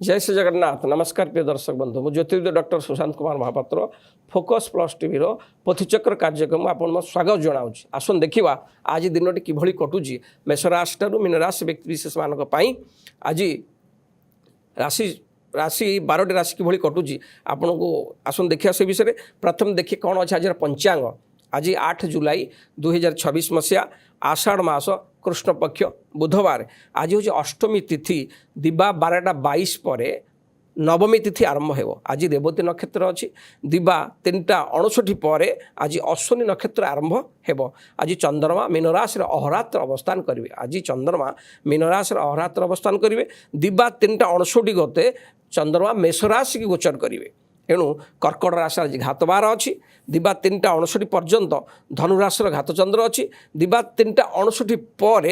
जय श्री जगन्नाथ। नमस्कार प्रिय दर्शक बंधु, मु ज्योतिर्विद doctor Sushant Kumar Mahapatra focus plus TV Pathichakra कार्यक्रम आपन स्वागत जनाऊँ। आसन देखा आज दिन कि कटुची मेषराशि ठारू मीनराशि व्यक्ति विशेष मान आज राशि राशि 12टी राशि कि कटुची आपन को आसन देखा से विषय में प्रथम देखिए कौन अच्छे आज पंचांग। आज 8 जुलाई 2026 मसीहा आषाढ़ मास कृष्ण पक्ष बुधवार। आज हूँ अष्टमी तिथि दिबा 12:22 पर नवमी तिथि आरंभ हो। आज रेवती नक्षत्र अच्छी दिबा 3:59 पर आज अश्विनी नक्षत्र आरंभ हो। आज चंद्रमा मीनराशि अहरात्र अवस्थान करेंगे। आज चंद्रमा मीनराशि अहरात्र अवस्थान करेंगे। दिबा 3:59 गते चंद्रमा मेषराशि की गोचर करेंगे। एणु कर्कट राशि आज घातबार अच्छी दिबा 3:59 पर्यंत धनुराशि घातचंद्र अच्छी दिबा 3:59 पर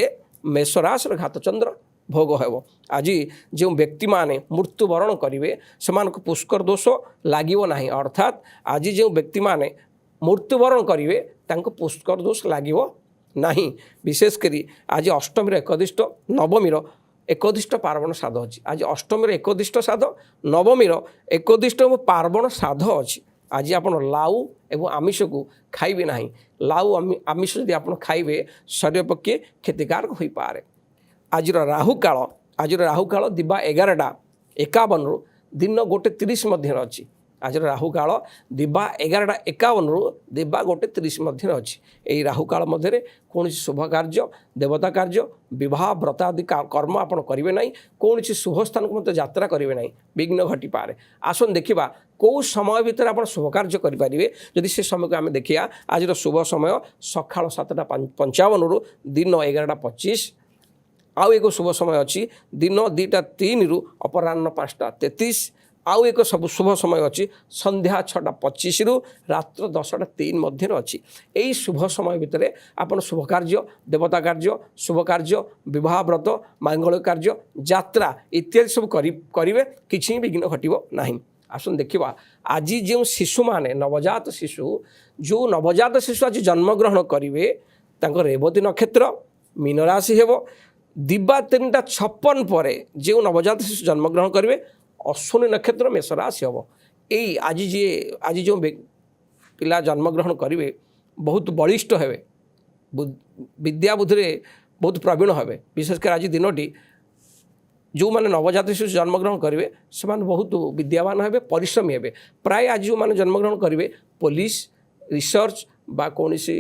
मेषराशि घातचंद्र भोग हो। आज जो व्यक्ति माने मृत्युवरण करेंगे से पुष्कर दोष लगे ना, अर्थात आज जो व्यक्ति माने मृत्युवरण करेंगे पुष्कर दोष लगे ना। विशेषकर आज अष्टमी एकदिष्ट नवमी एकदिष्ट पार्वण श्राद्ध अच्छी। आज अष्टमी एकदिष्ट श्राद्ध नवमी एकदिष्ट पार्वण श्राद्ध अच्छी। आज आप लाउ एवं आमिष को खाइबे ना। लाउ आमिष यदि आप खाइबे शरीर पक्षे क्षतिकारक हो पारे। आज राहु काल दिबा 11:51 रु दिन 1:30 मध्य अच्छी। आज राहु काल दिबा 11:51 दिबा 1:30 मध्य अच्छी। यही राहु काल मध्य कौन शुभ कार्य देवता कार्य विवाह व्रत आदि कर्म आपड़ करेंगे ना। कौन शुभ स्थान को मतलब यात्रा करेंगे ना, विघ्न घटी पारे। आसन देखा कौ समय भितर आप शुभ कार्य करेंगे। जदि से समय को आम देखा आज शुभ समय सका 7:55 रु दिन 11:25। आउ एक शुभ समय अच्छी दिन 2:03 रु अपराह्न 5:33। आउ एक सब शुभ समय अच्छी संध्या 6:25 रु रात्र 10:03 मध्य अच्छी। यही शुभ समय भितर आप शुभ कार्य देवता कार्य शुभ कार्य विवाह व्रत मांगल कार्य यात्रा इत्यादि सब करेंगे, किसी विघ्न घटो ना। आसन देखा आज जो शिशु माने नवजात शिशु आज जन्मग्रहण करेंगे रेवती नक्षत्र मीनराशि हो। दिबा 3:56 पर जो नवजात शिशु जन्मग्रहण करेंगे अश्विनी नक्षत्र मेषराशि हम। यही आज जो पिला जन्मग्रहण करेंगे बहुत बलिष्ठ हे, विद्या बुद्धि बहुत प्रवीण हे। विशेषकर आज दिनटी जो मैंने नवजात शिशु जन्मग्रहण करेंगे से बहुत विद्यावान हे, परिश्रमी हे। प्राय आज जो मैंने जन्मग्रहण करेंगे पुलिस रिसर्च बा कौन सी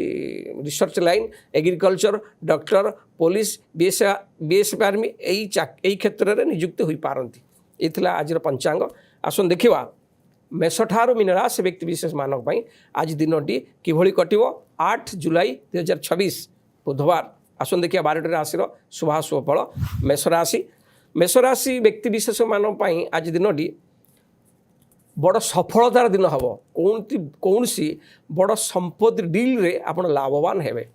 research line agriculture doctor police BSF army यही क्षेत्र में नियुक्ति हो पारती। ये आज पंचांग। आसन देखा मेष ठारू मीनराशि व्यक्ति विशेष मानक आज दिनटी किभली कटिवो 8 जुलाई 2026 बुधवार। आसन देखिए 12टी राशि शुभाशुभ फल। मेषराशि व्यक्ति विशेष मानक आज दिनटी बड़ सफलतार दिन हम। कौन सी बड़ संपत्ति डील रे आपण लाभवान हेबे।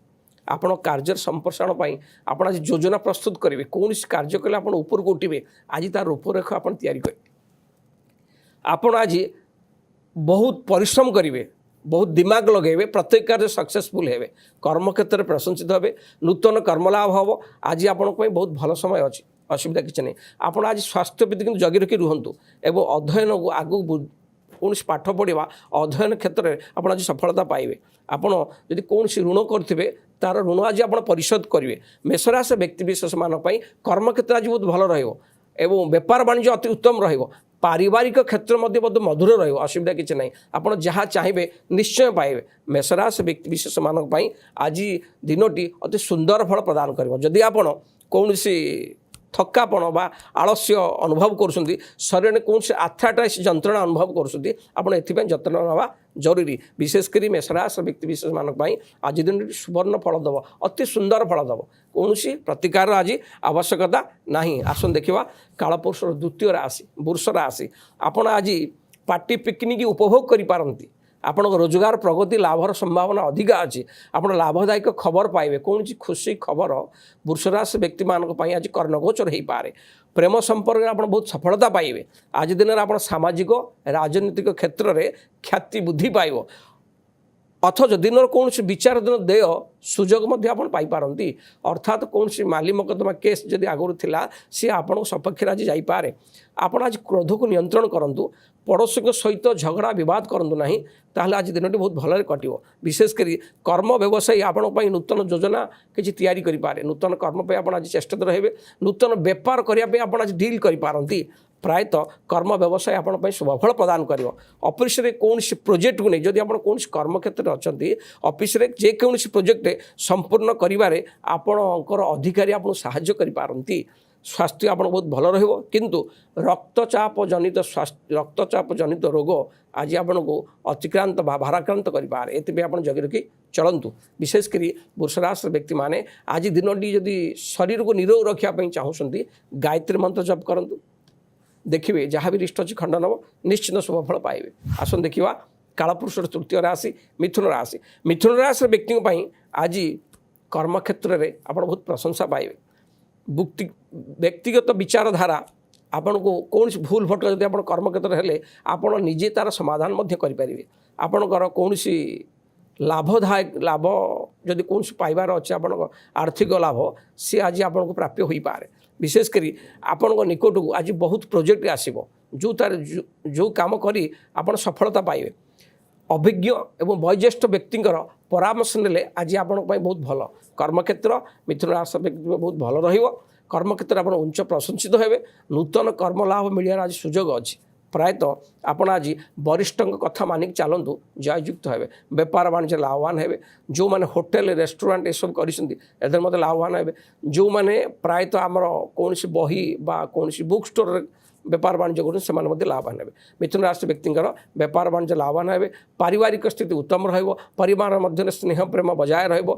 आपण कार्य संप्रसारण आप आज योजना प्रस्तुत करेंगे। कौन कार्य कले आप ऊपर को उठे आज तार रूपरेख आप तैयारी करेंगे। आपण आज बहुत परिश्रम करेंगे, बहुत दिमाग लगे, प्रत्येक कार्य सक्सेसफुल हे। कर्म क्षेत्र में प्रशंसित हे, नूतन कर्मलाभ हम। आज आपण बहुत भल समय अच्छी, असुविधा किसी नहीं। आप आज स्वास्थ्य प्रति जगी रखी रुहतु एवं अध्ययन को आगू कौन पाठ पढ़ा अध्ययन क्षेत्र में आप आज सफलता पाइबे। आपड़ जदि कौन ऋण करेंगे तार ऋण आज आप परिशोध करेंगे। मेषराशि व्यक्ति विशेष मानक कर्म क्षेत्र आज बहुत भल रहा। बेपार वाणिज्य अति उत्तम रहा। पारिवारिक क्षेत्र बहुत मधुर रहा, असुविधा किसी ना। आप जहाँ चाहिए निश्चय पाइबे। मेषराशि व्यक्ति विशेष मानक आज दिनटी अति सुंदर फल प्रदान कर। जदि आप कौन थकापण बा आलस्य अनुभव कर शरीर में कौन आर्थराइटिस जंत्रणा अनुभव कर जत्न ना जरूरी। विशेषकर मेषराशि व्यक्ति विशेष मानक आज दिन सुवर्ण फल दब, अति सुंदर फल दब। कौन प्रतिकार आज आवश्यकता ना। आसन देखा कालपुरुषर द्वितीय राशि वृष राशि। आपण आज पार्टी पिकनिक उपभोग करें। आपण रोजगार प्रगति लाभर संभावना अधिक अच्छी। आप लाभदायक खबर पाइबे। कौन खुशी खबर वृषराशि व्यक्ति मानक आज कर्णगोचर हो पारे। प्रेम संपर्क में आप बहुत सफलता पाइबे। आज दिन आप सामाजिक राजनीतिक क्षेत्र में ख्याति बुद्धि पाइब। ଅଥଚ ଦିନର କୌଣସି ବିଚାରାଧୀନ ଦେୟ ସୁଯୋଗ ମଧ୍ୟ ଆପଣ ପାଇପାରନ୍ତି। ଅର୍ଥାତ୍ କୌଣସି ମାଲି ମକଦ୍ଦମା କେସ୍ ଯଦି ଆଗରୁ ଥିଲା ସିଏ ଆପଣଙ୍କ ସପକ୍ଷରେ ଆଜି ଯାଇପାରେ। ଆପଣ ଆଜି କ୍ରୋଧକୁ ନିୟନ୍ତ୍ରଣ କରନ୍ତୁ, ପଡ଼ୋଶୀଙ୍କ ସହିତ ଝଗଡ଼ା ବିବାଦ କରନ୍ତୁ ନାହିଁ, ତାହେଲେ ଆଜି ଦିନଟି ବହୁତ ଭଲରେ କଟିବ। ବିଶେଷ କରି କର୍ମ ବ୍ୟବସାୟୀ ଆପଣଙ୍କ ପାଇଁ ନୂତନ ଯୋଜନା କିଛି ତିଆରି କରିପାରେ। ନୂତନ କର୍ମ ପାଇଁ ଆପଣ ଆଜି ଚେଷ୍ଟିତ ରହିବେ। ନୂତନ ବେପାର କରିବା ପାଇଁ ଆପଣ ଆଜି ଡିଲ୍ କରିପାରନ୍ତି। ପ୍ରାୟତଃ କର୍ମ ବ୍ୟବସାୟ ଆପଣ ପାଇଁ ଶୁଭଫଳ ପ୍ରଦାନ କରିବ। ଅଫିସରେ କୌଣସି ପ୍ରୋଜେକ୍ଟକୁ ନେଇ ଯଦି ଆପଣ କୌଣସି କର୍ମକ୍ଷେତ୍ରରେ ଅଛନ୍ତି, ଅଫିସରେ ଯେକୌଣସି ପ୍ରୋଜେକ୍ଟ ସମ୍ପୂର୍ଣ୍ଣ କରିବାରେ ଆପଣଙ୍କର ଅଧିକାରୀ ଆପଣଙ୍କୁ ସାହାଯ୍ୟ କରିପାରନ୍ତି। ସ୍ୱାସ୍ଥ୍ୟ ଆପଣ ବହୁତ ଭଲ ରହିବ, କିନ୍ତୁ ରକ୍ତଚାପ ଜନିତ ରୋଗ ଆଜି ଆପଣଙ୍କୁ ଅତିକ୍ରାନ୍ତ ବା ଭାରାକ୍ରାନ୍ତ କରିପାରେ। ଏଥିପାଇଁ ଆପଣ ଜଗି ରଖି ଚଳନ୍ତୁ। ବିଶେଷ କରି ବୃଷ ରାଶିର ବ୍ୟକ୍ତିମାନେ ଆଜି ଦିନଟି ଯଦି ଶରୀରକୁ ନିରୋଗ ରଖିବା ପାଇଁ ଚାହୁଁଛନ୍ତି, ଗାୟତ୍ରୀ ମନ୍ତ୍ର ଜପ କରନ୍ତୁ। ଦେଖିବେ ଯାହା ବି ରିଷ୍ଟ ଅଛି ଖଣ୍ଡ ନେବ, ନିଶ୍ଚିନ୍ତ ଶୁଭଫଳ ପାଇବେ। ଆସନ୍ତୁ ଦେଖିବା କାଳପୁରୁଷର ତୃତୀୟ ରାଶି ମିଥୁନ ରାଶି। ମିଥୁନ ରାଶିର ବ୍ୟକ୍ତିଙ୍କ ପାଇଁ ଆଜି କର୍ମକ୍ଷେତ୍ରରେ ଆପଣ ବହୁତ ପ୍ରଶଂସା ପାଇବେ। ବ୍ୟକ୍ତିଗତ ବିଚାରଧାରା ଆପଣଙ୍କୁ କୌଣସି ଭୁଲ ଭଟକା ଯଦି ଆପଣ କର୍ମକ୍ଷେତ୍ରରେ ହେଲେ ଆପଣ ନିଜେ ତା'ର ସମାଧାନ ମଧ୍ୟ କରିପାରିବେ। ଆପଣଙ୍କର କୌଣସି ଲାଭ ଯଦି କୌଣସି ପାଇବାର ଅଛି, ଆପଣଙ୍କ ଆର୍ଥିକ ଲାଭ ସିଏ ଆଜି ଆପଣଙ୍କୁ ପ୍ରାପ୍ୟ ହୋଇପାରେ। ବିଶେଷ କରି ଆପଣଙ୍କ ନିକଟକୁ ଆଜି ବହୁତ ପ୍ରୋଜେକ୍ଟ ଆସିବ, ଯେଉଁ କାମ କରି ଆପଣ ସଫଳତା ପାଇବେ। ଅଭିଜ୍ଞ ଏବଂ ବୟୋଜ୍ୟେଷ୍ଠ ବ୍ୟକ୍ତିଙ୍କର ପରାମର୍ଶ ନେଲେ ଆଜି ଆପଣଙ୍କ ପାଇଁ ବହୁତ ଭଲ। କର୍ମକ୍ଷେତ୍ର ମିଥୁନ ରାଶି ବ୍ୟକ୍ତି ବହୁତ ଭଲ ରହିବ। କର୍ମକ୍ଷେତ୍ରରେ ଆପଣ ଉଚ୍ଚ ପ୍ରଶଂସିତ ହେବେ। ନୂତନ କର୍ମ ଲାଭ ମିଳିବାର ଆଜି ସୁଯୋଗ ଅଛି। ପ୍ରାୟତଃ ଆପଣ ଆଜି ବରିଷ୍ଠଙ୍କ କଥା ମାନିକି ଚାଲନ୍ତୁ, ଜୟଯୁକ୍ତ ହେବେ। ବେପାର ବାଣିଜ୍ୟ ଲାଭବାନ ହେବେ। ଯେଉଁମାନେ ହୋଟେଲ ରେଷ୍ଟୁରାଣ୍ଟ ଏସବୁ କରିଛନ୍ତି ଏଥିରେ ମଧ୍ୟ ଲାଭବାନ ହେବେ। ଯେଉଁମାନେ ପ୍ରାୟତଃ ଆମର କୌଣସି ବହି ବା କୌଣସି ବୁକ୍ ଷ୍ଟୋରରେ ବେପାର ବାଣିଜ୍ୟ କରୁଛନ୍ତି ସେମାନେ ମଧ୍ୟ ଲାଭବାନ ହେବେ। ମିଥୁନ ରାଶି ବ୍ୟକ୍ତିଙ୍କର ବେପାର ବାଣିଜ୍ୟ ଲାଭବାନ ହେବେ। ପାରିବାରିକ ସ୍ଥିତି ଉତ୍ତମ ରହିବ। ପରିବାର ମଧ୍ୟରେ ସ୍ନେହ ପ୍ରେମ ବଜାୟ ରହିବ।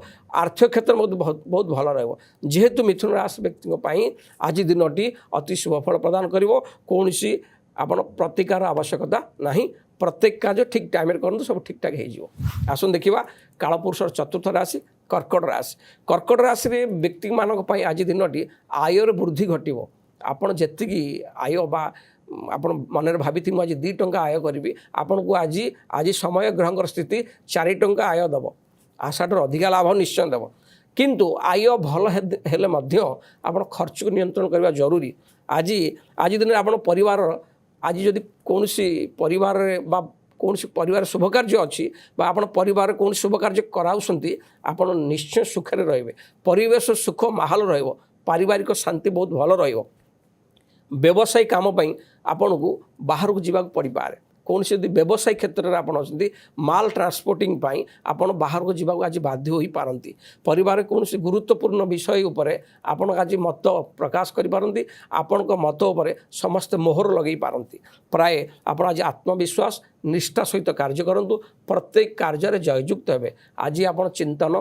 ଆର୍ଥିକ କ୍ଷେତ୍ର ମଧ୍ୟ ବହୁତ ଭଲ ରହିବ। ଯେହେତୁ ମିଥୁନ ରାଶି ବ୍ୟକ୍ତିଙ୍କ ପାଇଁ ଆଜି ଦିନଟି ଅତି ଶୁଭଫଳ ପ୍ରଦାନ କରିବ, କୌଣସି ଆପଣ ପ୍ରତିକାର ଆବଶ୍ୟକତା ନାହିଁ। ପ୍ରତ୍ୟେକ କାର୍ଯ୍ୟ ଠିକ୍ ଟାଇମରେ କରନ୍ତୁ, ସବୁ ଠିକ୍ଠାକ୍ ହେଇଯିବ। ଆସନ୍ତୁ ଦେଖିବା କାଳପୁରୁଷର ଚତୁର୍ଥ ରାଶି କର୍କଟ ରାଶି। କର୍କଟ ରାଶିରେ ବ୍ୟକ୍ତିମାନଙ୍କ ପାଇଁ ଆଜି ଦିନଟି ଆୟରେ ବୃଦ୍ଧି ଘଟିବ। ଆପଣ ଯେତିକି ଆୟ ବା ଆପଣ ମନରେ ଭାବିଥିବେ ମୁଁ ଆଜି 2 ଟଙ୍କା ଆୟ କରିବି, ଆପଣଙ୍କୁ ଆଜି ସମୟ ଗ୍ରହଙ୍କର ସ୍ଥିତି 4 ଟଙ୍କା ଆୟ ଦେବ। ଆଶାଠାରୁ ଅଧିକା ଲାଭ ନିଶ୍ଚୟ ଦେବ। କିନ୍ତୁ ଆୟ ଭଲ ହେଲେ ମଧ୍ୟ ଆପଣ ଖର୍ଚ୍ଚକୁ ନିୟନ୍ତ୍ରଣ କରିବା ଜରୁରୀ। ଆଜି ଦିନରେ ଆପଣ ପରିବାରର ଆଜି ଯଦି କୌଣସି ପରିବାରରେ ବା କୌଣସି ପରିବାର ଶୁଭ କାର୍ଯ୍ୟ ଅଛି ବା ଆପଣ ପରିବାରରେ କୌଣସି ଶୁଭ କାର୍ଯ୍ୟ କରାଉଛନ୍ତି, ଆପଣ ନିଶ୍ଚୟ ସୁଖରେ ରହିବେ। ପରିବେଶ ସୁଖ ମାହୋଲ ରହିବ। ପାରିବାରିକ ଶାନ୍ତି ବହୁତ ଭଲ ରହିବ। ବ୍ୟବସାୟୀ କାମ ପାଇଁ ଆପଣଙ୍କୁ ବାହାରକୁ ଯିବାକୁ ପଡ଼ିପାରେ। କୌଣସି ଯଦି ବ୍ୟବସାୟୀ କ୍ଷେତ୍ରରେ ଆପଣ ଅଛନ୍ତି, ମାଲ ଟ୍ରାନ୍ସପୋର୍ଟିଂ ପାଇଁ ଆପଣ ବାହାରକୁ ଯିବାକୁ ଆଜି ବାଧ୍ୟ ହୋଇପାରନ୍ତି। ପରିବାରରେ କୌଣସି ଗୁରୁତ୍ୱପୂର୍ଣ୍ଣ ବିଷୟ ଉପରେ ଆପଣ ଆଜି ମତ ପ୍ରକାଶ କରିପାରନ୍ତି। ଆପଣଙ୍କ ମତ ଉପରେ ସମସ୍ତେ ମୋହର ଲଗାଇ ପାରନ୍ତି। ପ୍ରାୟ ଆପଣ ଆଜି ଆତ୍ମବିଶ୍ୱାସ ନିଷ୍ଠା ସହିତ କାର୍ଯ୍ୟ କରନ୍ତୁ। ପ୍ରତ୍ୟେକ କାର୍ଯ୍ୟରେ ଜୟଯୁକ୍ତ ହେବେ। ଆଜି ଆପଣ ଚିନ୍ତନ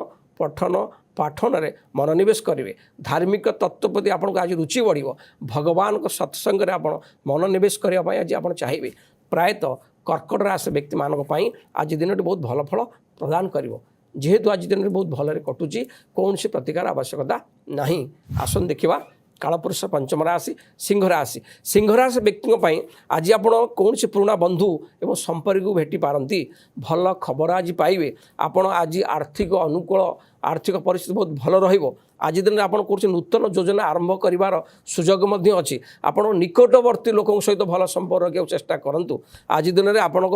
ପାଠନରେ ମନୋନିବେଶ କରିବେ। ଧାର୍ମିକ ତତ୍ତ୍ୱ ପ୍ରତି ଆପଣଙ୍କୁ ଆଜି ରୁଚି ବଢ଼ିବ। ଭଗବାନଙ୍କ ସତ୍ସଙ୍ଗରେ ଆପଣ ମନୋନିବେଶ କରିବା ପାଇଁ ଆଜି ଆପଣ ଚାହିଁବେ। ପ୍ରାୟତଃ କର୍କଟ ରାଶି ବ୍ୟକ୍ତିମାନଙ୍କ ପାଇଁ ଆଜି ଦିନଟି ବହୁତ ଭଲ ଫଳ ପ୍ରଦାନ କରିବ। ଯେହେତୁ ଆଜି ଦିନଟି ବହୁତ ଭଲରେ କଟୁଛି, କୌଣସି ପ୍ରତିକାର ଆବଶ୍ୟକତା ନାହିଁ। ଆସନ୍ତୁ ଦେଖିବା କାଳପୁରୁଷ ପଞ୍ଚମ ରାଶି ସିଂହ ରାଶି। ସିଂହ ରାଶି ବ୍ୟକ୍ତିଙ୍କ ପାଇଁ ଆଜି ଆପଣ କୌଣସି ପୁରୁଣା ବନ୍ଧୁ ଏବଂ ସମ୍ପର୍କକୁ ଭେଟି ପାରନ୍ତି। ଭଲ ଖବର ଆଜି ପାଇବେ। ଆପଣ ଆଜି ଆର୍ଥିକ ପରିସ୍ଥିତି ବହୁତ ଭଲ ରହିବ। ଆଜି ଦିନରେ ଆପଣ କୌଣସି ନୂତନ ଯୋଜନା ଆରମ୍ଭ କରିବାର ସୁଯୋଗ ମଧ୍ୟ ଅଛି। ଆପଣ ନିକଟବର୍ତ୍ତୀ ଲୋକଙ୍କ ସହିତ ଭଲ ସମ୍ପର୍କ ରଖିବାକୁ ଚେଷ୍ଟା କରନ୍ତୁ। ଆଜି ଦିନରେ ଆପଣଙ୍କ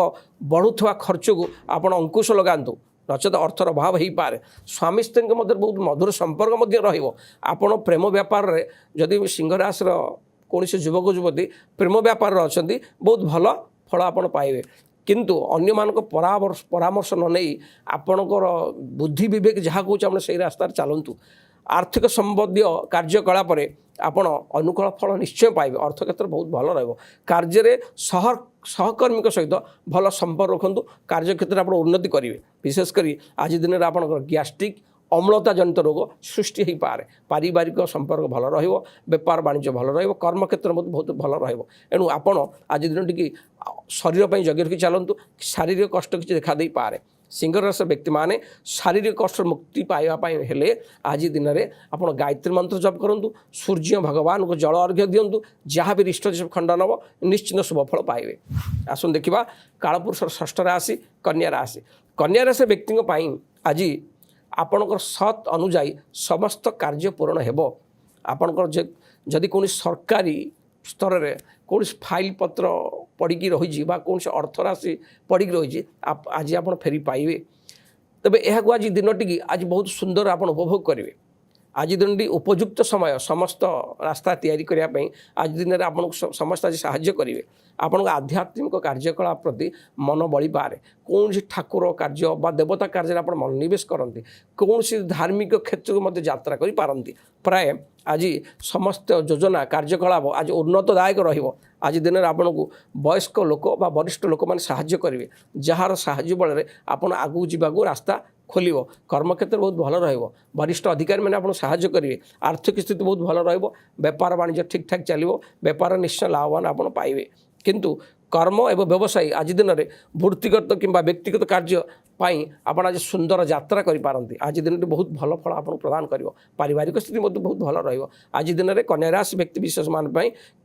ବଢ଼ୁଥିବା ଖର୍ଚ୍ଚକୁ ଆପଣ ଅଙ୍କୁଶ ଲଗାନ୍ତୁ, ନଚେତ ଅର୍ଥର ଅଭାବ ହୋଇପାରେ। ସ୍ୱାମୀ ସ୍ତ୍ରୀଙ୍କ ମଧ୍ୟରେ ବହୁତ ମଧୁର ସମ୍ପର୍କ ମଧ୍ୟ ରହିବ। ଆପଣ ପ୍ରେମ ବ୍ୟାପାରରେ ଯଦି ସିଂହ ରାଶିର କୌଣସି ଯୁବକ ଯୁବତୀ ପ୍ରେମ ବ୍ୟାପାରରେ ଅଛନ୍ତି, ବହୁତ ଭଲ ଫଳ ଆପଣ ପାଇବେ। କିନ୍ତୁ ଅନ୍ୟମାନଙ୍କ ପରାମର୍ଶ ନ ନେଇ ଆପଣଙ୍କର ବୁଦ୍ଧି ବିବେକ ଯାହା କହୁଛି ଆପଣ ସେଇ ରାସ୍ତାରେ ଚାଲନ୍ତୁ। ଆର୍ଥିକ ସମ୍ବନ୍ଧୀୟ କାର୍ଯ୍ୟକଳାପରେ ଆପଣ ଅନୁକୂଳ ଫଳ ନିଶ୍ଚୟ ପାଇବେ। ଅର୍ଥ କ୍ଷେତ୍ର ବହୁତ ଭଲ ରହିବ। କାର୍ଯ୍ୟରେ ସହକର୍ମୀଙ୍କ ସହିତ ଭଲ ସମ୍ପର୍କ ରଖନ୍ତୁ। କାର୍ଯ୍ୟକ୍ଷେତ୍ରରେ ଆପଣ ଉନ୍ନତି କରିବେ। ବିଶେଷ କରି ଆଜି ଦିନରେ ଆପଣଙ୍କର ଗ୍ୟାଷ୍ଟ୍ରିକ୍ ଅମ୍ଳତା ଜନିତ ରୋଗ ସୃଷ୍ଟି ହୋଇପାରେ। ପାରିବାରିକ ସମ୍ପର୍କ ଭଲ ରହିବ। ବେପାର ବାଣିଜ୍ୟ ଭଲ ରହିବ। କର୍ମକ୍ଷେତ୍ର ମଧ୍ୟ ବହୁତ ଭଲ ରହିବ। ଏଣୁ ଆପଣ ଆଜି ଦିନଟିକି ଶରୀର ପାଇଁ ଜଗି ରଖି ଚାଲନ୍ତୁ। ଶାରୀରିକ କଷ୍ଟ କିଛି ଦେଖା ଦେଇପାରେ। ସିଂହ ରାଶିର ବ୍ୟକ୍ତିମାନେ ଶାରୀରିକ କଷ୍ଟରୁ ମୁକ୍ତି ପାଇବା ପାଇଁ ହେଲେ ଆଜି ଦିନରେ ଆପଣ ଗାୟତ୍ରୀ ମନ୍ତ୍ର ଜପ କରନ୍ତୁ। ସୂର୍ଯ୍ୟ ଭଗବାନଙ୍କୁ ଜଳ ଅର୍ଘ୍ୟ ଦିଅନ୍ତୁ। ଯାହା ବି ରିଷ୍ଟ ଖଣ୍ଡ ନେବ ନିଶ୍ଚିନ୍ତ ଶୁଭଫଳ ପାଇବେ। ଆସନ୍ତୁ ଦେଖିବା କାଳପୁରୁଷର ଷଷ୍ଠ ରାଶି କନ୍ୟା ରାଶି। कन्या राशि व्यक्ति आज आपणकर सत् अनुजाई समस्त कार्य पूरण हेब आपणकर जदि कौन सरकारी स्तर में कौन फाइल पत्र पड़ी रही कौन अर्थराशि पड़ी रही आज आप फेरी पाइबे तेज यह आज दिनटी आज बहुत सुंदर आप उपभोग करेंगे आज दिन उपयुक्त समय समस्त रास्ता तैयारी करने आज दिन में आपको समस्त आज साहाय्य करेंगे आपण आध्यात्मिक कार्यकलाप प्रति मन बड़ी पारे कौन ठाकुर कार्य बा देवता कार्य आप मनोनिवेश करती कौन धार्मिक क्षेत्र को यात्रा कर पारती प्राय आज समस्त योजना कार्यकलाप आज उन्नतदायक आज दिन में आपन को वयस्क लोक बा वरिष्ठ लोक मैंने साहाय्य करेंगे जार साहाय्य बल आपड़ आगू जावाक रास्ता खोल कर्मक्षेत्र बहुत भल वरिष्ठ अधिकारी मैंने आपको साहाय्य करेंगे आर्थिक स्थिति बहुत भल बेपार वाणिज्य ठीक ठाक चलो बेपार निश्चय लाभवान आप पाइबे किंतु कर्म एवं व्यवसायी आज दिन में वृत्तिगत कि व्यक्तिगत कार्य आप आज सुंदर यात्रा करें आज दिन में बहुत भल फल आप प्रदान कर पारिवारिक स्थिति बहुत भल आज दिन में कन्या राशि व्यक्ति विशेष मान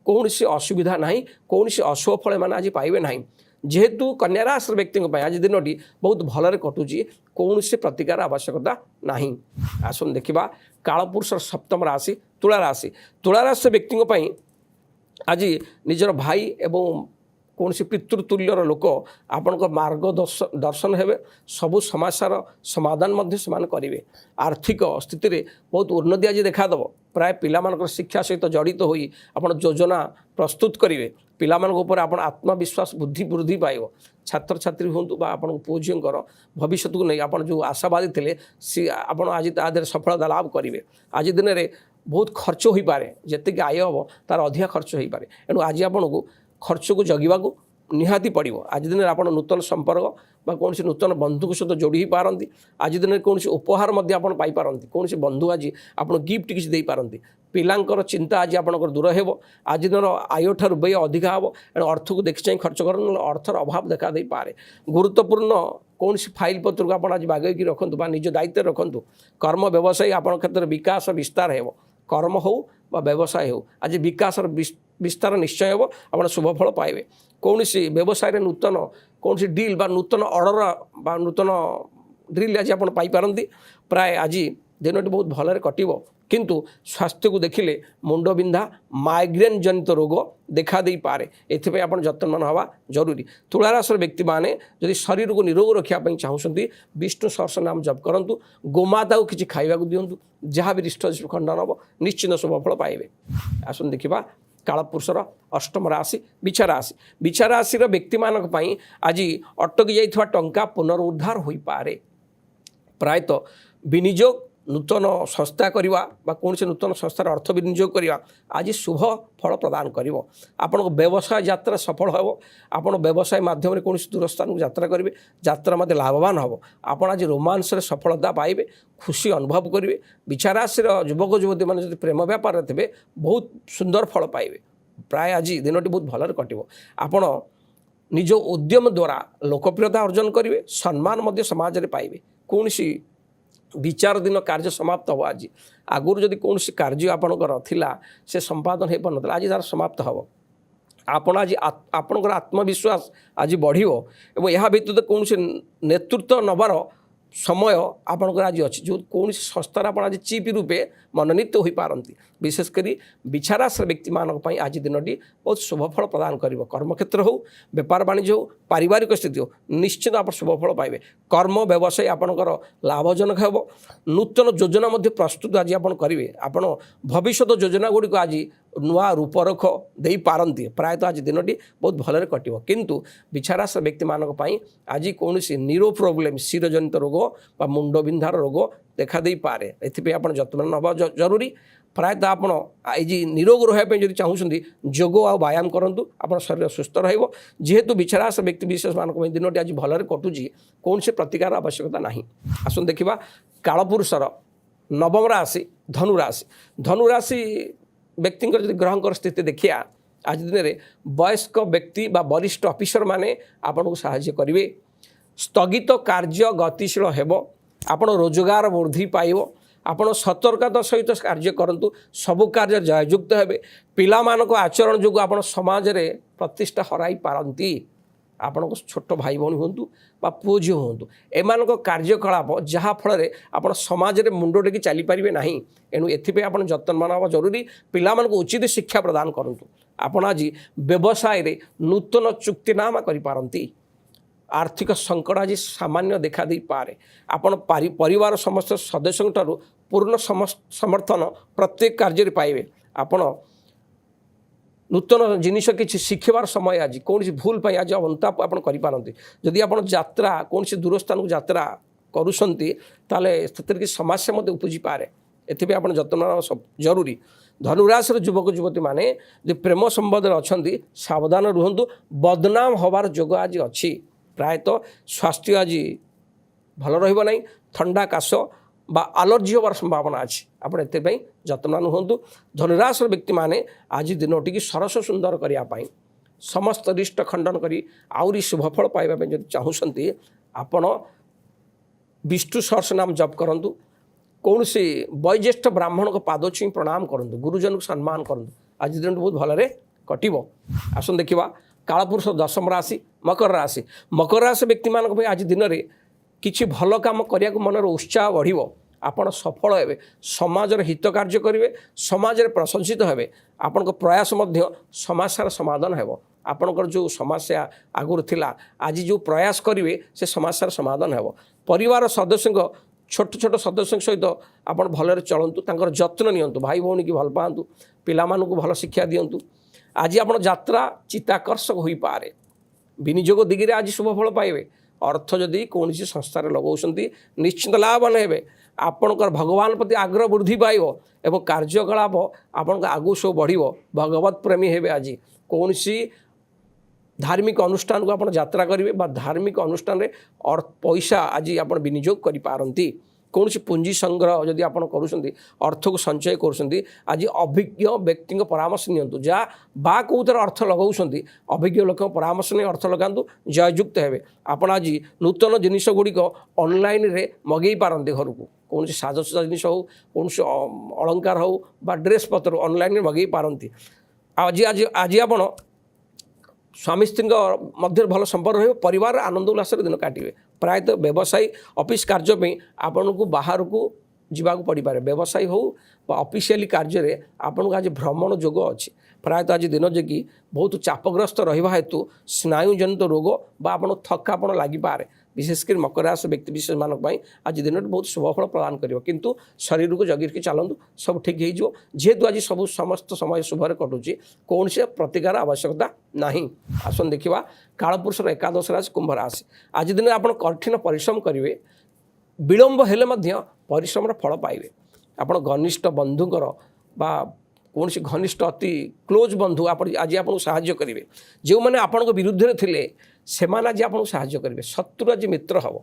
कौन असुविधा ना कौन अशुभ फल मैंने आज पाइबे ना जेहेतु कन्या राशि व्यक्ति आज दिन बहुत भलरे कटुची कौन से प्रतिकार आवश्यकता नहीं आसन देखा कालपुरुषर सप्तम राशि तुला राशि व्यक्ति आज निजर भाई एवं कौन पितृतुल्यर लोक आपण मार्ग दर्शन हे सबु समस्यार समाधान से करेंगे आर्थिक स्थिति रे बहुत उन्नति आज देखादेव प्राय पिला शिक्षा सहित जड़ित हो योजना प्रस्तुत करेंगे पिला आप आत्मविश्वास बुद्धि वृद्धि पाइब छात्र छात्री हूँ आपण पुओ झीर भविष्य को नहीं आप जो आशावादी थे सी आप आज तादेह सफलता लाभ करेंगे आज दिन में बहुत खर्च हो पारे जी आय हम तार अधिका खर्च हो पारे एणु आज आपन को खर्च को जगिवाक निहाती पड़ो आज दिन में आप नूतन संपर्क बा कौन नूतन बंधु सहित जोड़ी पारती आज दिन में कौन उपहार पारती कौन बंधु आज आप गिफ्ट किसी दे पारती पिलांकर चिंता आज आपंकर दूर हो आज दिन आय ठार व्यय अधिका हम एणु अर्थ को देखी चाहिए खर्च कर अर्थर अभाव देखा दे पारे गुरुत्वपूर्ण कौन फाइल पत्र को आप आज बागैकी रखु निज दायित्व रखु कर्म व्यवसायी आप क्षेत्र विकास विस्तार हो कर्म हो बा व्यवसाय हो आज विकास विस्तार निश्चय हो आप शुभफल पाइबे कौन व्यवसाय नूतन कौन डील बा नूतन ऑर्डर बा नूतन ड्रिल आज आप पाइपारती प्राय आज दिनटी बहुत भलरे कटिबो किंतु स्वास्थ्य को देखिले मुंड बिंधा माइग्रेन जनित रोग देखा दे पारे एथिपे आपण जत्नवान हवा जरूरी तुला राशि व्यक्ति माने जदि शरीर को निरोग रखा चाहूँगी विष्णु सहस्र नाम जप करंतु गोमाता को किसी खाइबा दिंतु जहाँ भी रिष्ट खंडन हम निश्चित शुभफल पाइबे आसन देखा कालपुरुषर अष्टम राशि बिछा राशि व्यक्ति मानक पई आज अटकी जाइथिबा टंका पुनरुद्धार हो पारे प्रायतः विनियोग नूतन संस्था करवा कौन से नूतन संस्थार अर्थ विनियोग करवा आज शुभ फल प्रदान कर आपण व्यवसाय यात्रा सफल हो आप व्यवसाय माध्यम कौन दूर स्थान को यात्रा करेंगे यात्रा मध्य लाभवान हम आप आज रोमांस सफलता पाइबे खुशी अनुभव करेंगे बिछा राशि युवक युवती मैंने प्रेम व्यापार थे बहुत सुंदर फल पाइबे प्राय आज दिनटी बहुत भलरे कटिबो आपण निज उद्यम द्वारा लोकप्रियता अर्जन करेंगे सम्मान मध्य समाज में पाइबे कौन विचार दिन कार्य समाप्त हो आज आगुरी जदि कौन कार्य आपणकर थिला से संपादन हो पार आज तार समाप्त हम आपण आज आपणकर आत्मविश्वास आज बढ़ो और यह व्यतीत कौन नेतृत्व नबार समय आपणकर आज अच्छी जो कौन संस्थार आप आज चीफ रूपे मनोनीत हो पारती विशेषकर बिछा राशि व्यक्ति मानक आज दिनटी बहुत शुभफल प्रदान कर कर्मक्षेत्र हो बेपार वाणिज्य हो पारिवारिक स्थिति हो निश्चित आप शुभफल पाइबे कर्म व्यवसाय आपणकर लाभजनक हो नूतन योजना प्रस्तुत आज आप करेंगे आप भविष्य योजना गुड़िक आज नुआ रूपरख दे पारती प्रायतः आज दिनटी बहुत भलरे कटिबो किंतु बिछा राशि व्यक्ति मानक आज कौन नीरो प्रोब्लेम शिरजनित रोग बा मुंड बिंधार रोग देखा दे पारे एथिपे आपण जत्न नवा जरूरी प्रायतः आपण आज निरोग रही जब चाहूँगी जोग आ व्यायाम करूँ आप शरीर सुस्थ रहिबो जेहेतु बिछा राशि व्यक्ति विशेष मानक दिनटी आज भलरे कटुची कौन से प्रतिकार आवश्यकता नहीं आसन देखा कालपुरुषर नवम राशि धनुराशि व्यक्ति ग्रहंकर स्थिति देखिया आज दिन में वयस्क व्यक्ति बा वरिष्ठ ऑफिसर माने आपन को सहाय्य करेंगे स्थगित कार्य गतिशील हेब आपण रोजगार वृद्धि पाइब आपण सतर्कता सहित कार्य करंतु सबु कार्य जययुक्त हेबे पिला मानक आचरण जो आप समाज रे प्रतिष्ठा हराई पारंती ଆପଣଙ୍କ ଛୋଟ ଭାଇ ଭଉଣୀ ହୁଅନ୍ତୁ ବା ପୁଅ ଝିଅ ହୁଅନ୍ତୁ, ଏମାନଙ୍କ କାର୍ଯ୍ୟକଳାପ ଯାହାଫଳରେ ଆପଣ ସମାଜରେ ମୁଣ୍ଡ ଟେକି ଚାଲିପାରିବେ ନାହିଁ। ଏଣୁ ଏଥିପାଇଁ ଆପଣ ଯତ୍ନବାନ ହେବା ଜରୁରୀ। ପିଲାମାନଙ୍କୁ ଉଚିତ ଶିକ୍ଷା ପ୍ରଦାନ କରନ୍ତୁ। ଆପଣ ଆଜି ବ୍ୟବସାୟରେ ନୂତନ ଚୁକ୍ତିନାମା କରିପାରନ୍ତି। ଆର୍ଥିକ ସଙ୍କଟ ଆଜି ସାମାନ୍ୟ ଦେଖାଦେଇପାରେ। ଆପଣ ପରିବାର ସମସ୍ତ ସଦସ୍ୟଙ୍କଠାରୁ ପୂର୍ଣ୍ଣ ସମର୍ଥନ ପ୍ରତ୍ୟେକ କାର୍ଯ୍ୟରେ ପାଇବେ। ଆପଣ ନୂତନ ଜିନିଷ କିଛି ଶିଖିବାର ସମୟ ଆଜି କୌଣସି ଭୁଲ ପାଇଁ ଆଜି ଅନୁତାପ ଆପଣ କରିପାରନ୍ତି। ଯଦି ଆପଣ ଯାତ୍ରା କୌଣସି ଦୂର ସ୍ଥାନକୁ ଯାତ୍ରା କରୁଛନ୍ତି ତାହେଲେ ସେଥିରେ କିଛି ସମସ୍ୟା ମଧ୍ୟ ଉପୁଜିପାରେ। ଏଥିପାଇଁ ଆପଣ ଯତ୍ନ ନେବା ଜରୁରୀ। ଧନୁରାଶିର ଯୁବକ ଯୁବତୀମାନେ ଯେ ପ୍ରେମ ସମ୍ବନ୍ଧରେ ଅଛନ୍ତି ସାବଧାନ ରୁହନ୍ତୁ। ବଦନାମ ହେବାର ଯୋଗ ଆଜି ଅଛି। ପ୍ରାୟତଃ ସ୍ୱାସ୍ଥ୍ୟ ଆଜି ଭଲ ରହିବ ନାହିଁ। ଥଣ୍ଡା କାଶ ବା ଆଲର୍ଜି ହେବାର ସମ୍ଭାବନା ଅଛି। ଆପଣ ଏଥିପାଇଁ ଯତ୍ନବାନ ହୁଅନ୍ତୁ। ଧନୁରାଶିର ବ୍ୟକ୍ତିମାନେ ଆଜି ଦିନଟିକି ସରସ ସୁନ୍ଦର କରିବା ପାଇଁ ସମସ୍ତ ରିଷ୍ଟ ଖଣ୍ଡନ କରି ଆହୁରି ଶୁଭଫଳ ପାଇବା ପାଇଁ ଯଦି ଚାହୁଁଛନ୍ତି ଆପଣ ବିଷ୍ଣୁ ସହସ୍ରନାମ ଜପ କରନ୍ତୁ। କୌଣସି ବୟୋଜ୍ୟେଷ୍ଠ ବ୍ରାହ୍ମଣଙ୍କ ପାଦ ଛୁଇଁ ପ୍ରଣାମ କରନ୍ତୁ। ଗୁରୁଜନଙ୍କୁ ସମ୍ମାନ କରନ୍ତୁ। ଆଜି ଦିନଟି ବହୁତ ଭଲରେ କଟିବ। ଆସନ୍ତୁ ଦେଖିବା କାଳପୁରୁଷ ଦଶମ ରାଶି ମକର ରାଶି। ମକର ରାଶି ବ୍ୟକ୍ତିମାନଙ୍କ ପାଇଁ ଆଜି ଦିନରେ କିଛି ଭଲ କାମ କରିବାକୁ ମନର ଉତ୍ସାହ ବଢ଼ିବ। ଆପଣ ସଫଳ ହେବେ। ସମାଜର ହିତ କାର୍ଯ୍ୟ କରିବେ। ସମାଜରେ ପ୍ରଶଂସିତ ହେବେ। ଆପଣଙ୍କ ପ୍ରୟାସ ମଧ୍ୟ ସମସ୍ୟାର ସମାଧାନ ହେବ। ଆପଣଙ୍କର ଯେଉଁ ସମସ୍ୟା ଆଗରୁ ଥିଲା ଆଜି ଯେଉଁ ପ୍ରୟାସ କରିବେ ସେ ସମସ୍ୟାର ସମାଧାନ ହେବ। ପରିବାର ସଦସ୍ୟଙ୍କ ଛୋଟ ଛୋଟ ସଦସ୍ୟଙ୍କ ସହିତ ଆପଣ ଭଲରେ ଚଳନ୍ତୁ। ତାଙ୍କର ଯତ୍ନ ନିଅନ୍ତୁ। ଭାଇ ଭଉଣୀକି ଭଲ ପାଆନ୍ତୁ। ପିଲାମାନଙ୍କୁ ଭଲ ଶିକ୍ଷା ଦିଅନ୍ତୁ। ଆଜି ଆପଣ ଯାତ୍ରା ଚିତ୍ତାକର୍ଷକ ହୋଇପାରେ। ବିନିଯୋଗ ଦିଗରେ ଆଜି ଶୁଭଫଳ ପାଇବେ। ଅର୍ଥ ଯଦି କୌଣସି ସଂସ୍ଥାରେ ଲଗାଉଛନ୍ତି ନିଶ୍ଚିନ୍ତ ଲାଭବାନ ହେବେ। ଆପଣଙ୍କର ଭଗବାନ ପ୍ରତି ଆଗ୍ରହ ବୃଦ୍ଧି ପାଇବ ଏବଂ କାର୍ଯ୍ୟକଳାପ ଆପଣଙ୍କ ଆଗକୁ ସବୁ ବଢ଼ିବ। ଭଗବତ ପ୍ରେମୀ ହେବେ। ଆଜି କୌଣସି ଧାର୍ମିକ ଅନୁଷ୍ଠାନକୁ ଆପଣ ଯାତ୍ରା କରିବେ ବା ଧାର୍ମିକ ଅନୁଷ୍ଠାନରେ ପଇସା ଆଜି ଆପଣ ବିନିଯୋଗ କରିପାରନ୍ତି। କୌଣସି ପୁଞ୍ଜି ସଂଗ୍ରହ ଯଦି ଆପଣ କରୁଛନ୍ତି ଅର୍ଥକୁ ସଞ୍ଚୟ କରୁଛନ୍ତି ଆଜି ଅଭିଜ୍ଞ ବ୍ୟକ୍ତିଙ୍କ ପରାମର୍ଶ ନିଅନ୍ତୁ। ଯାହା ବା କେଉଁଥିରେ ଅର୍ଥ ଲଗାଉଛନ୍ତି ଅଭିଜ୍ଞ ଲୋକଙ୍କ ପରାମର୍ଶ ନେଇ ଅର୍ଥ ଲଗାନ୍ତୁ। ଜୟଯୁକ୍ତ ହେବେ। ଆପଣ ଆଜି ନୂତନ ଜିନିଷ ଗୁଡ଼ିକ ଅନଲାଇନରେ ମଗେଇ ପାରନ୍ତି। ଘରକୁ କୌଣସି ସାଜସଜ୍ଜା ଜିନିଷ ହେଉ କୌଣସି ଅଳଙ୍କାର ହେଉ ବା ଡ୍ରେସ୍ ପତ୍ର ଅନଲାଇନରେ ମଗେଇ ପାରନ୍ତି। ଆଜି ଆପଣ ସ୍ୱାମୀ ସ୍ତ୍ରୀଙ୍କ ମଧ୍ୟରେ ଭଲ ସମ୍ପର୍କ ରହିବ। ପରିବାରର ଆନନ୍ଦ ଉଲ୍ଲାସରେ ଦିନ କାଟିବେ। ପ୍ରାୟତଃ ବ୍ୟବସାୟୀ ଅଫିସ୍ କାର୍ଯ୍ୟ ପାଇଁ ଆପଣଙ୍କୁ ବାହାରକୁ ଯିବାକୁ ପଡ଼ିପାରେ। ବ୍ୟବସାୟୀ ହେଉ ବା ଅଫିସିଆଲି କାର୍ଯ୍ୟରେ ଆପଣଙ୍କୁ ଆଜି ଭ୍ରମଣ ଯୋଗ ଅଛି। ପ୍ରାୟତଃ ଆଜି ଦିନ ଯେ ବହୁତ ଚାପଗ୍ରସ୍ତ ରହିବା ହେତୁ ସ୍ନାୟୁଜନିତ ରୋଗ ବା ଆପଣଙ୍କୁ ଥକାପଣ ଲାଗିପାରେ। ବିଶେଷ କରି ମକର ରାଶି ବ୍ୟକ୍ତି ବିଶେଷମାନଙ୍କ ପାଇଁ ଆଜି ଦିନଟି ବହୁତ ଶୁଭଫଳ ପ୍ରଦାନ କରିବ। କିନ୍ତୁ ଶରୀରକୁ ଜଗିକି ଚାଲନ୍ତୁ। ସବୁ ଠିକ୍ ହେଇଯିବ। ଯେହେତୁ ଆଜି ସମସ୍ତ ସମୟ ଶୁଭରେ କଟୁଛି କୌଣସି ପ୍ରତିକାର ଆବଶ୍ୟକତା ନାହିଁ। ଆସନ୍ତୁ ଦେଖିବା କାଳପୁରୁଷର ଏକାଦଶ ରାଶି କୁମ୍ଭ ରାଶି। ଆଜି ଦିନରେ ଆପଣ କଠିନ ପରିଶ୍ରମ କରିବେ। ବିଳମ୍ବ ହେଲେ ମଧ୍ୟ ପରିଶ୍ରମର ଫଳ ପାଇବେ। ଆପଣ ଘନିଷ୍ଠ ବନ୍ଧୁଙ୍କର ବା କୌଣସି ଘନିଷ୍ଠ ଅତି କ୍ଲୋଜ୍ ବନ୍ଧୁ ଆଜି ଆପଣଙ୍କୁ ସାହାଯ୍ୟ କରିବେ। ଯେଉଁମାନେ ଆପଣଙ୍କ ବିରୁଦ୍ଧରେ ଥିଲେ ସେମାନେ ଆଜି ଆପଣଙ୍କୁ ସାହାଯ୍ୟ କରିବେ। ଶତ୍ରୁ ଆଜି ମିତ୍ର ହେବ।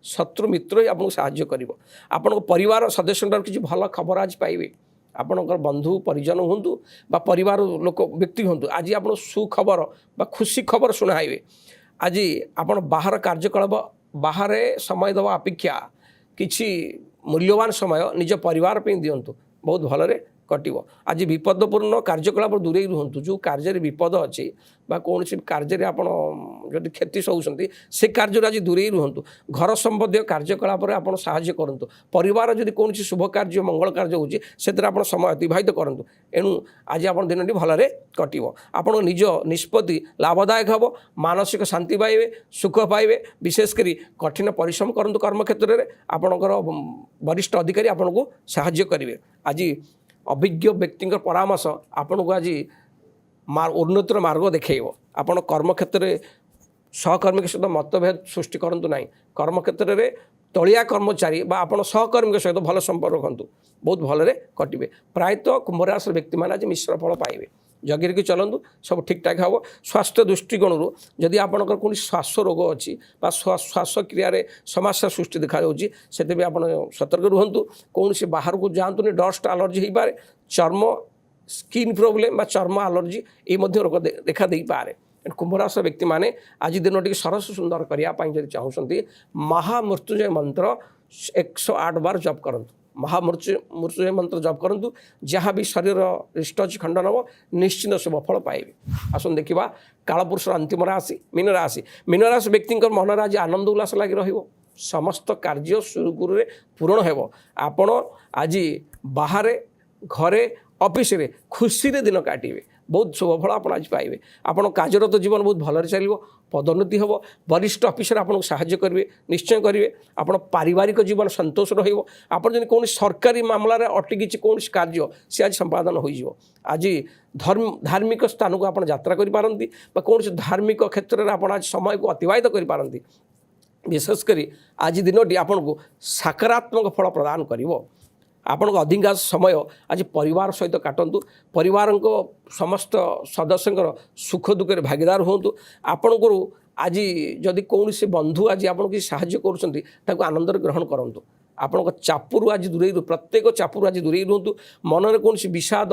ଶତ୍ରୁ ମିତ୍ର ହିଁ ଆପଣଙ୍କୁ ସାହାଯ୍ୟ କରିବ। ଆପଣଙ୍କ ପରିବାର ସଦସ୍ୟଙ୍କଠାରୁ କିଛି ଭଲ ଖବର ଆଜି ପାଇବେ। ଆପଣଙ୍କର ବନ୍ଧୁ ପରିଜନ ହୁଅନ୍ତୁ ବା ପରିବାର ଲୋକ ବ୍ୟକ୍ତି ହୁଅନ୍ତୁ ଆଜି ଆପଣ ସୁଖବର ବା ଖୁସି ଖବର ଶୁଣାଇବେ। ଆଜି ଆପଣ ବାହାର କାର୍ଯ୍ୟକଳାପ ବାହାରେ ସମୟ ଦେବା ଅପେକ୍ଷା କିଛି ମୂଲ୍ୟବାନ ସମୟ ନିଜ ପରିବାର ପାଇଁ ଦିଅନ୍ତୁ। ବହୁତ ଭଲରେ କଟିବ। ଆଜି ବିପଦପୂର୍ଣ୍ଣ କାର୍ଯ୍ୟକଳାପରୁ ଦୂରେଇ ରୁହନ୍ତୁ। ଯେଉଁ କାର୍ଯ୍ୟରେ ବିପଦ ଅଛି ବା କୌଣସି କାର୍ଯ୍ୟରେ ଆପଣ ଯଦି କ୍ଷତି ସହୁଛନ୍ତି ସେ କାର୍ଯ୍ୟରୁ ଆଜି ଦୂରେଇ ରୁହନ୍ତୁ। ଘର ସମ୍ବନ୍ଧୀୟ କାର୍ଯ୍ୟକଳାପରେ ଆପଣ ସାହାଯ୍ୟ କରନ୍ତୁ। ପରିବାର ଯଦି କୌଣସି ଶୁଭ କାର୍ଯ୍ୟ ମଙ୍ଗଳ କାର୍ଯ୍ୟ ହେଉଛି ସେଥିରେ ଆପଣ ସମୟ ଅତିବାହିତ କରନ୍ତୁ। ଏଣୁ ଆଜି ଆପଣ ଦିନଟି ଭଲରେ କଟିବ। ଆପଣଙ୍କ ନିଜ ନିଷ୍ପତ୍ତି ଲାଭଦାୟକ ହେବ। ମାନସିକ ଶାନ୍ତି ପାଇବେ, ସୁଖ ପାଇବେ। ବିଶେଷ କରି କଠିନ ପରିଶ୍ରମ କରନ୍ତୁ କର୍ମକ୍ଷେତ୍ରରେ। ଆପଣଙ୍କର ବରିଷ୍ଠ ଅଧିକାରୀ ଆପଣଙ୍କୁ ସାହାଯ୍ୟ କରିବେ। ଆଜି ଅଭିଜ୍ଞ ବ୍ୟକ୍ତିଙ୍କ ପରାମର୍ଶ ଆପଣଙ୍କୁ ଆଜି ଉନ୍ନତିର ମାର୍ଗ ଦେଖାଇବ। ଆପଣ କର୍ମକ୍ଷେତ୍ରରେ ସହକର୍ମୀଙ୍କ ସହିତ ମତଭେଦ ସୃଷ୍ଟି କରନ୍ତୁ ନାହିଁ। କର୍ମକ୍ଷେତ୍ରରେ ତଳିଆ କର୍ମଚାରୀ ବା ଆପଣ ସହକର୍ମୀଙ୍କ ସହିତ ଭଲ ସମ୍ପର୍କ ରଖନ୍ତୁ। ବହୁତ ଭଲରେ କଟିବେ। ପ୍ରାୟତଃ କୁମ୍ଭରାଶିର ବ୍ୟକ୍ତିମାନେ ଆଜି ମିଶ୍ର ଫଳ ପାଇବେ। ଜଗିରିକି ଚଲନ୍ତୁ। ସବୁ ଠିକ୍ଠାକ୍ ହେବ। ସ୍ୱାସ୍ଥ୍ୟ ଦୃଷ୍ଟିକୋଣରୁ ଯଦି ଆପଣଙ୍କର କୌଣସି ଶ୍ୱାସ ରୋଗ ଅଛି ବା ଶ୍ୱାସକ୍ରିୟାରେ ସମସ୍ୟା ସୃଷ୍ଟି ଦେଖାଯାଉଛି ସେଥିପାଇଁ ଆପଣ ସତର୍କ ରୁହନ୍ତୁ। କୌଣସି ବାହାରକୁ ଯାଆନ୍ତୁନି। ଡଷ୍ଟ ଆଲର୍ଜି ହୋଇପାରେ। ଚର୍ମ ସ୍କିନ୍ ପ୍ରୋବ୍ଲେମ୍ ବା ଚର୍ମ ଆଲର୍ଜି ଏହି ମଧ୍ୟ ରୋଗ ଦେଖା ଦେଇପାରେ। କୁମ୍ଭରାଶିର ବ୍ୟକ୍ତିମାନେ ଆଜି ଦିନଟିକି ସରସ ସୁନ୍ଦର କରିବା ପାଇଁ ଯଦି ଚାହୁଁଛନ୍ତି ମହାମୃତ୍ୟୁଞ୍ଜୟ ମନ୍ତ୍ର 108 ବାର ଜପ କରନ୍ତୁ। ମୃତ୍ୟୁଞ୍ଜୟ ମନ୍ତ୍ର ଜପ କରନ୍ତୁ। ଯାହା ବି ଶରୀର ରିଷ୍ଟ ଅଛି ଖଣ୍ଡନ ହେବ ନିଶ୍ଚିନ୍ତ ଶୁଭ ଫଳ ପାଇବେ। ଆସନ୍ତୁ ଦେଖିବା କାଳପୁରୁଷର ଅନ୍ତିମ ରାଶି ମୀନ ରାଶି। ମୀନ ରାଶି ବ୍ୟକ୍ତିଙ୍କ ମନରେ ଆଜି ଆନନ୍ଦ ଉଲ୍ଲାସ ଲାଗି ରହିବ। ସମସ୍ତ କାର୍ଯ୍ୟ ସୁରୁଖୁରୁରେ ପୂରଣ ହେବ। ଆପଣ ଆଜି ବାହାରେ ଘରେ ଅଫିସରେ ଖୁସିରେ ଦିନ କାଟିବେ। ବହୁତ ଶୁଭ ଫଳ ଆପଣ ଆଜି ପାଇବେ। ଆପଣ କାର୍ଯ୍ୟରତ ଜୀବନ ବହୁତ ଭଲରେ ଚାଲିବ। ପଦୋନ୍ନତି ହେବ। ବରିଷ୍ଠ ଅଫିସର ଆପଣଙ୍କୁ ସାହାଯ୍ୟ କରିବେ, ନିଶ୍ଚୟ କରିବେ। ଆପଣ ପାରିବାରିକ ଜୀବନ ସନ୍ତୋଷ ରହିବ। ଆପଣ ଯଦି କୌଣସି ସରକାରୀ ମାମଲାରେ ଅଟକିଛି କୌଣସି କାର୍ଯ୍ୟ ସେ ଆଜି ସମ୍ପାଦନ ହୋଇଯିବ। ଆଜି ଧାର୍ମିକ ସ୍ଥାନକୁ ଆପଣ ଯାତ୍ରା କରିପାରନ୍ତି ବା କୌଣସି ଧାର୍ମିକ କ୍ଷେତ୍ରରେ ଆପଣ ଆଜି ସମୟକୁ ଅତିବାହିତ କରିପାରନ୍ତି। ବିଶେଷ କରି ଆଜି ଦିନଟି ଆପଣଙ୍କୁ ସକାରାତ୍ମକ ଫଳ ପ୍ରଦାନ କରିବ। ଆପଣଙ୍କ ଅଧିକାଂଶ ସମୟ ଆଜି ପରିବାର ସହିତ କାଟନ୍ତୁ। ପରିବାରଙ୍କ ସମସ୍ତ ସଦସ୍ୟଙ୍କର ସୁଖ ଦୁଃଖରେ ଭାଗିଦାର ହୁଅନ୍ତୁ। ଆପଣଙ୍କର ଆଜି ଯଦି କୌଣସି ବନ୍ଧୁ ଆଜି ଆପଣଙ୍କୁ କିଛି ସାହାଯ୍ୟ କରୁଛନ୍ତି ତାକୁ ଆନନ୍ଦରେ ଗ୍ରହଣ କରନ୍ତୁ। ଆପଣଙ୍କ ଚାପରୁ ଆଜି ଦୂରେଇ ପ୍ରତ୍ୟେକ ଚାପରୁ ଆଜି ଦୂରେଇ ରୁହନ୍ତୁ। ମନରେ କୌଣସି ବିଷାଦ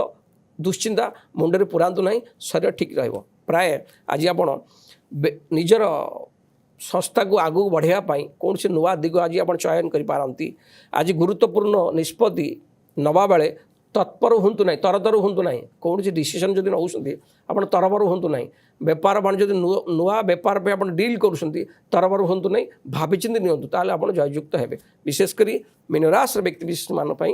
ଦୁଶ୍ଚିନ୍ତା ମୁଣ୍ଡରେ ପୁରାନ୍ତୁ ନାହିଁ। ଶରୀର ଠିକ୍ ରହିବ। ପ୍ରାୟ ଆଜି ଆପଣ ନିଜର ସଂସ୍ଥାକୁ ଆଗକୁ ବଢ଼ାଇବା ପାଇଁ କୌଣସି ନୂଆ ଦିଗ ଆଜି ଆପଣ ଚୟନ କରିପାରନ୍ତି। ଆଜି ଗୁରୁତ୍ୱପୂର୍ଣ୍ଣ ନିଷ୍ପତ୍ତି ନେବା ବେଳେ ତତ୍ପର ହୁଅନ୍ତୁ ନାହିଁ, ତରତର ହୁଅନ୍ତୁ ନାହିଁ। କୌଣସି ଡିସିସନ୍ ଯଦି ନେଉଛନ୍ତି ଆପଣ ତରବର ହୁଅନ୍ତୁ ନାହିଁ। ବେପାର ବାଣିଜ୍ୟ ଯଦି ନୂଆ ବେପାର ପାଇଁ ଆପଣ ଡିଲ୍ କରୁଛନ୍ତି ତରବର ହୁଅନ୍ତୁ ନାହିଁ, ଭାବିଚିନ୍ତି ନିଅନ୍ତୁ, ତାହେଲେ ଆପଣ ଜୟଯୁକ୍ତ ହେବେ। ବିଶେଷ କରି ମୀନ ରାଶିର ବ୍ୟକ୍ତିବିଶେଷମାନଙ୍କ ପାଇଁ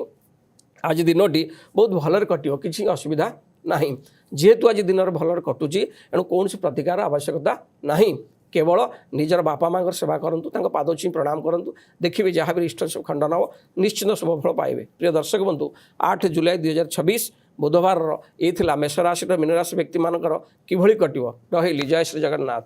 ଆଜି ଦିନଟି ବହୁତ ଭଲରେ କଟିବ, କିଛି ଅସୁବିଧା ନାହିଁ। ଯେହେତୁ ଆଜି ଦିନରେ ଭଲରେ କଟୁଛି ଏଣୁ କୌଣସି ପ୍ରତିକାର ଆବଶ୍ୟକତା ନାହିଁ। କେବଳ ନିଜର ବାପା ମାଆଙ୍କର ସେବା କରନ୍ତୁ, ତାଙ୍କ ପାଦ ଛୁଇଁ ପ୍ରଣାମ କରନ୍ତୁ। ଦେଖିବେ ଯାହା ବି ଇଷ୍ଟ ସବୁ ଖଣ୍ଡନ ହେବ ନିଶ୍ଚିନ୍ତ ଶୁଭଫଳ ପାଇବେ। ପ୍ରିୟ ଦର୍ଶକ ବନ୍ଧୁ, 8 ଜୁଲାଇ 2026 ବୁଧବାରର ଏଇ ଥିଲା ମେଷ ରାଶିର ମୀନ ରାଶି ବ୍ୟକ୍ତିମାନଙ୍କର କିଭଳି କଟିବ। ରହିଲି। ଜୟ ଶ୍ରୀ ଜଗନ୍ନାଥ।